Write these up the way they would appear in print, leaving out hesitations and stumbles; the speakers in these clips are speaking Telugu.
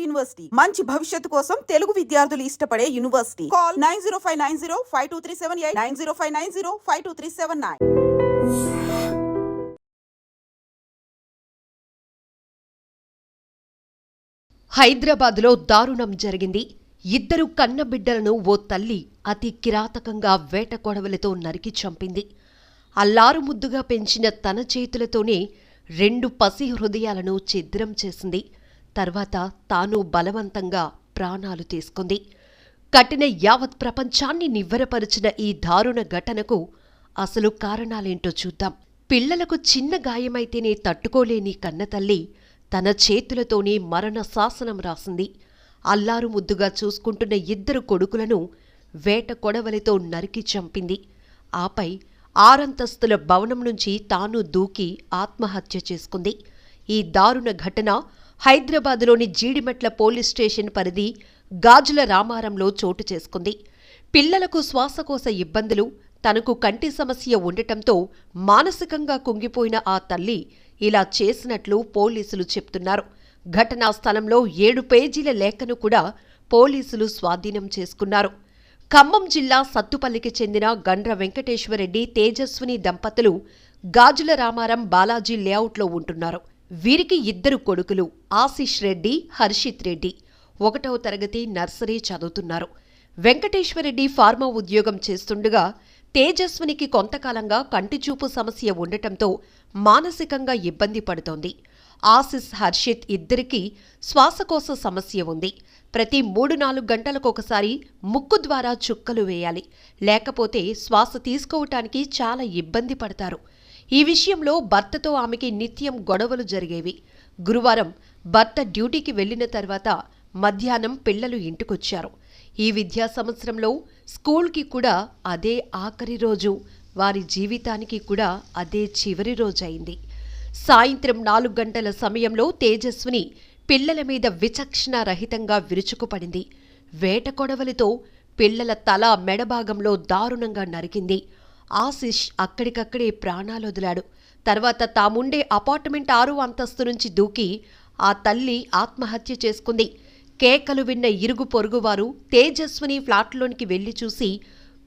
యూనివర్సిటీ మంచి భవిష్యత్తు కోసం తెలుగు విద్యార్థులు ఇష్టపడే యూనివర్సిటీ. కాల్ 9059052378 9059052379. హైదరాబాద్లో దారుణం జరిగింది. ఇద్దరు కన్నబిడ్డలను ఓ తల్లి అతి కిరాతకంగా వేట కొడవలతో నరికి చంపింది. అల్లారు ముద్దుగా పెంచిన తన చేతులతోనే 2 పసి హృదయాలను ఛిద్రం చేసింది. తర్వాత తాను బలవంతంగా ప్రాణాలు తీసుకుంది. కఠిన యావత్ ప్రపంచాన్ని నివ్వెరపరిచిన ఈ దారుణ ఘటనకు అసలు కారణాలేంటో చూద్దాం. పిల్లలకు చిన్న గాయమైతేనే తట్టుకోలేని కన్నతల్లి తన చేతులతోనే మరణ శాసనం రాసింది. అల్లారు ముద్దుగా చూసుకుంటున్న 2 కొడుకులను వేట కొడవలితో నరికి చంపింది. ఆపై 6 అంతస్తుల భవనం నుంచి తాను దూకి ఆత్మహత్య చేసుకుంది. ఈ దారుణ ఘటన హైదరాబాద్లోని జీడిమెట్ల పోలీస్ స్టేషన్ పరిధి గాజుల రామారంలో చోటు చేసుకుంది. పిల్లలకు శ్వాసకోశ ఇబ్బందులు, తనకు కంటి సమస్య ఉండటంతో మానసికంగా కుంగిపోయిన ఆ తల్లి ఇలా చేసినట్లు పోలీసులు చెప్తున్నారు. ఘటనా స్థలంలో 7 పేజీల లేఖను కూడా పోలీసులు స్వాధీనం చేసుకున్నారు. ఖమ్మం జిల్లా సత్తుపల్లికి చెందిన గండ్ర వెంకటేశ్వరరెడ్డి, తేజస్విని దంపతులు గాజుల రామారం బాలాజీ లేఅవుట్లో ఉంటున్నారు. వీరికి 2 కొడుకులు ఆశిష్ రెడ్డి, హర్షిత్ రెడ్డి 1వ తరగతి నర్సరీ చదువుతున్నారు. వెంకటేశ్వరరెడ్డి ఫార్మా ఉద్యోగం చేస్తుండగా తేజస్వినికి కొంతకాలంగా కంటిచూపు సమస్య ఉండటంతో మానసికంగా ఇబ్బంది పడుతోంది. ఆశిష్, హర్షిత్ ఇద్దరికీ శ్వాసకోశ సమస్య ఉంది. ప్రతి 3-4 గంటలకొకసారి ముక్కు ద్వారా చుక్కలు వేయాలి, లేకపోతే శ్వాస తీసుకోవటానికి చాలా ఇబ్బంది పడతారు. ఈ విషయంలో భర్తతో ఆమెకి నిత్యం గొడవలు జరిగేవి. గురువారం భర్త డ్యూటీకి వెళ్లిన తర్వాత మధ్యాహ్నం పిల్లలు ఇంటికొచ్చారు. ఈ విద్యా సంవత్సరంలో స్కూల్కి కూడా అదే ఆఖరి రోజు, వారి జీవితానికి కూడా అదే చివరి రోజైంది. సాయంత్రం 4 గంటల సమయంలో తేజస్విని పిల్లల మీద విచక్షణారహితంగా విరుచుకుపడింది. వేట కొడవలితో పిల్లల తల, మెడభాగంలో దారుణంగా నరికింది. ఆశిష్ అక్కడికక్కడే ప్రాణాలొదిలాడు. తర్వాత తాముండే అపార్ట్మెంట్ 6వ అంతస్తు నుంచి దూకి ఆ తల్లి ఆత్మహత్య చేసుకుంది. కేకలు విన్న ఇరుగు పొరుగువారు తేజస్విని ఫ్లాట్లోనికి వెళ్లి చూసి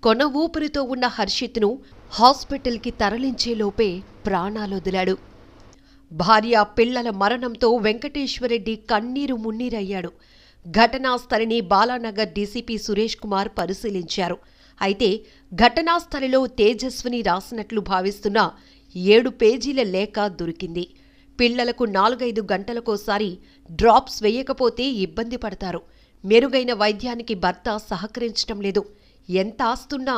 కొన ఊపిరితో ఉన్న హర్షిత్ను హాస్పిటల్కి తరలించేలోపే ప్రాణాలొదిలాడు. భార్య, పిల్లల మరణంతో వెంకటేశ్వరరెడ్డి కన్నీరు మున్నీరయ్యాడు. ఘటనా స్థలిని బాలానగర్ డీసీపీ సురేష్ కుమార్ పరిశీలించారు. అయితే ఘటనా స్థలిలో తేజస్విని రాసినట్లు భావిస్తున్న 7 పేజీల లేఖ దొరికింది. పిల్లలకు 4-5 గంటలకోసారి డ్రాప్స్ వేయకపోతే ఇబ్బంది పడతారు. మెరుగైన వైద్యానికి భర్త సహకరించటం లేదు. ఎంత ఆస్తున్నా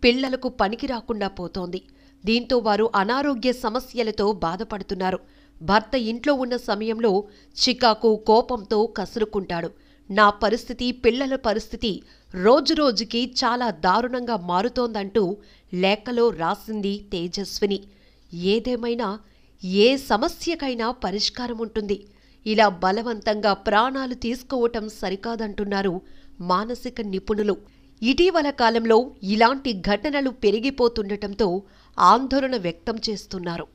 పిల్లలకు పనికి రాకుండా పోతోంది. దీంతో వారు అనారోగ్య సమస్యలతో బాధపడుతున్నారు. భర్త ఇంట్లో ఉన్న సమయంలో చికాకు, కోపంతో కసురుకుంటాడు. నా పరిస్థితి, పిల్లల పరిస్థితి రోజురోజుకి చాలా దారుణంగా మారుతోందంటూ లేఖలో రాసింది తేజస్విని. ఏదేమైనా ఏ సమస్యకైనా పరిష్కారం ఉంటుంది. ఇలా బలవంతంగా ప్రాణాలు తీసుకోవటం సరికాదంటున్నారు మానసిక నిపుణులు. ఇటీవల కాలంలో ఇలాంటి ఘటనలు పెరిగిపోతుండటంతో ఆందోళన వ్యక్తం చేస్తున్నారు.